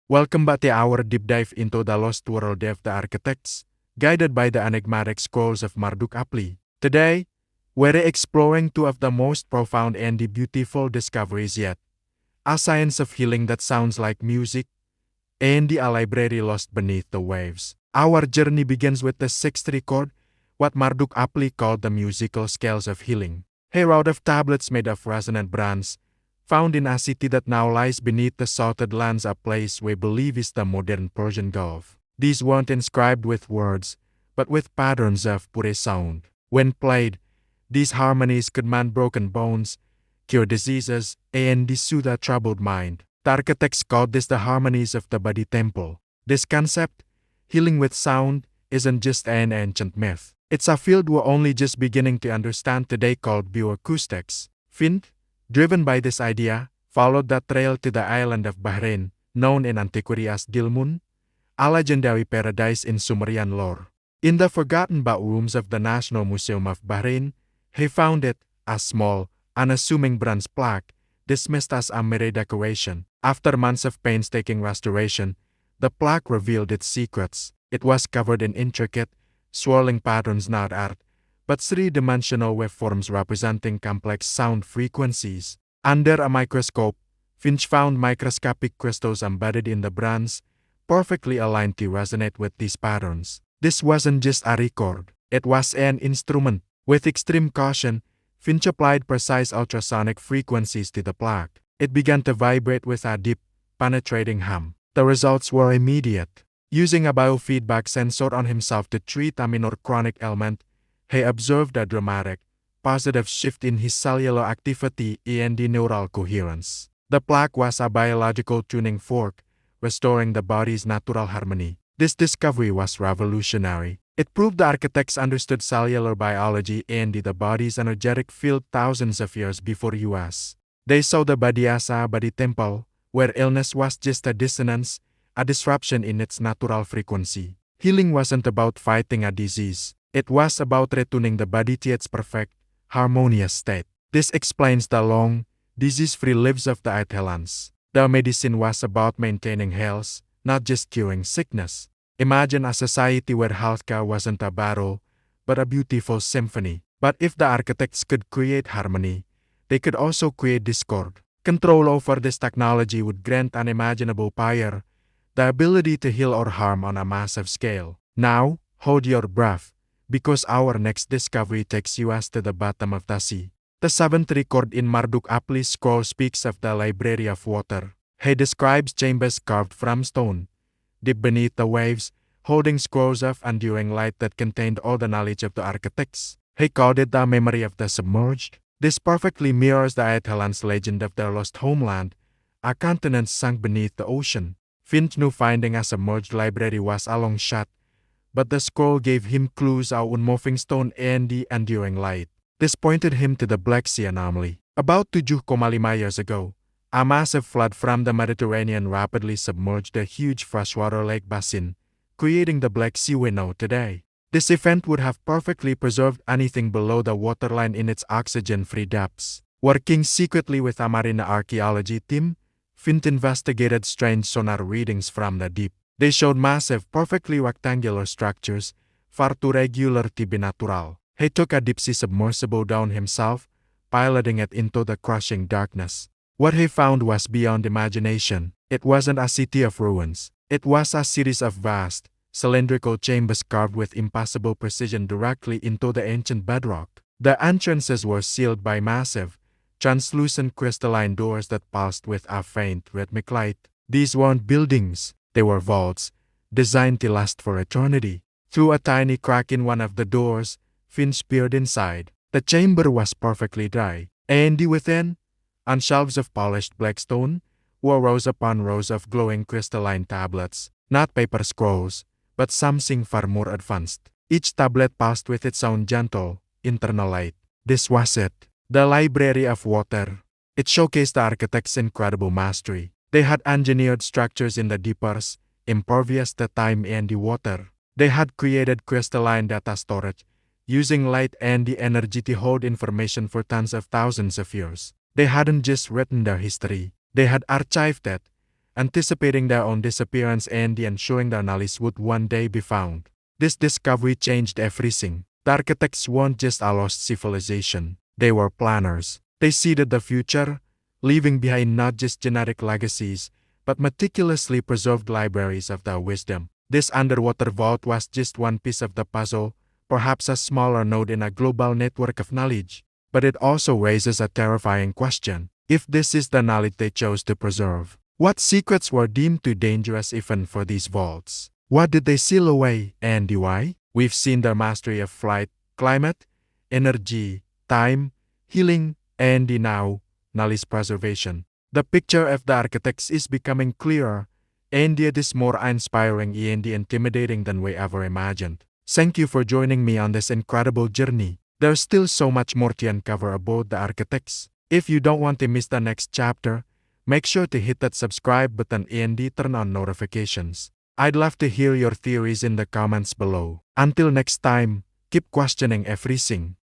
Welcome back to our deep dive into the lost world of the architects, guided by the enigmatic scrolls of Marduk Apli. Today, we're exploring two of the most profound and beautiful discoveries yet: a science of healing that sounds like music, and a library lost beneath the waves. Our journey begins with the sixth record, what Marduk Apli called the musical scales of healing. A route of tablets made of resonant bronze, found in a city that now lies beneath the salted lands, a place we believe is the modern Persian Gulf. These weren't inscribed with words, but with patterns of pure sound. When played, these harmonies could mend broken bones, cure diseases, and soothe a troubled mind. The architects called this the harmonies of the body temple. This concept, healing with sound, isn't just an ancient myth. It's a field we're only just beginning to understand today, called bioacoustics. Finch, driven by this idea, followed that trail to the island of Bahrain, known in antiquity as Dilmun, a legendary paradise in Sumerian lore. In the forgotten backrooms of the National Museum of Bahrain, he found it, a small, unassuming bronze plaque, dismissed as a mere decoration. After months of painstaking restoration, the plaque revealed its secrets. It was covered in intricate, swirling patterns, not art, but three-dimensional waveforms representing complex sound frequencies. Under a microscope, Finch found microscopic crystals embedded in the bronze, perfectly aligned to resonate with these patterns. This wasn't just a record, it was an instrument. With extreme caution, Finch applied precise ultrasonic frequencies to the plaque. It began to vibrate with a deep, penetrating hum. The results were immediate. Using a biofeedback sensor on himself to treat a minor chronic ailment, he observed a dramatic, positive shift in his cellular activity and neural coherence. The plaque was a biological tuning fork, restoring the body's natural harmony. This discovery was revolutionary. It proved the architects understood cellular biology and the body's energetic field thousands of years before us. They saw the body as a body temple, where illness was just a dissonance, a disruption in its natural frequency. Healing wasn't about fighting a disease. It was about returning the body to its perfect, harmonious state. This explains the long, disease-free lives of the Italians. The medicine was about maintaining health, not just curing sickness. Imagine a society where healthcare wasn't a battle, but a beautiful symphony. But if the architects could create harmony, they could also create discord. Control over this technology would grant unimaginable power, the ability to heal or harm on a massive scale. Now, hold your breath, because our next discovery takes us to the bottom of the sea. The seventh record in Marduk Apli's scroll speaks of the library of water. He describes chambers carved from stone, deep beneath the waves, holding scrolls of enduring light that contained all the knowledge of the architects. He called it the memory of the submerged. This perfectly mirrors the Italians' legend of their lost homeland, a continent sunk beneath the ocean. Finch knew finding a submerged library was a long shot, but the scroll gave him clues of unmoving stone and the enduring light. This pointed him to the Black Sea anomaly. About 7,5 years ago, a massive flood from the Mediterranean rapidly submerged the huge freshwater lake basin, creating the Black Sea we know today. This event would have perfectly preserved anything below the waterline in its oxygen-free depths. Working secretly with a marine archaeology team, Finch investigated strange sonar readings from the deep. They showed massive, perfectly rectangular structures, far too regular to be natural. He took a deep-sea submersible down himself, piloting it into the crushing darkness. What he found was beyond imagination. It wasn't a city of ruins. It was a series of vast, cylindrical chambers carved with impossible precision directly into the ancient bedrock. The entrances were sealed by massive, translucent crystalline doors that pulsed with a faint rhythmic light. These weren't buildings, they were vaults, designed to last for eternity. Through a tiny crack in one of the doors, Finch peered inside. The chamber was perfectly dry, and within, on shelves of polished black stone, were rows upon rows of glowing crystalline tablets, not paper scrolls, but something far more advanced. Each tablet pulsed with its own gentle, internal light. This was it. The Library of Water. It showcased the architects' incredible mastery. They had engineered structures in the deepers, impervious to time and the water. They had created crystalline data storage, using light and the energy to hold information for tens of thousands of years. They hadn't just written their history, they had archived it, anticipating their own disappearance and ensuring the anomalies would one day be found. This discovery changed everything. The architects weren't just a lost civilization. They were planners. They seeded the future, leaving behind not just genetic legacies, but meticulously preserved libraries of their wisdom. This underwater vault was just one piece of the puzzle, perhaps a smaller node in a global network of knowledge. But it also raises a terrifying question. If this is the knowledge they chose to preserve, what secrets were deemed too dangerous even for these vaults? What did they seal away, and why? We've seen their mastery of flight, climate, energy, time, healing, and now, knowledge preservation. The picture of the architects is becoming clearer, and it is more inspiring and intimidating than we ever imagined. Thank you for joining me on this incredible journey. There's still so much more to uncover about the architects. If you don't want to miss the next chapter, make sure to hit that subscribe button and turn on notifications. I'd love to hear your theories in the comments below. Until next time, keep questioning everything.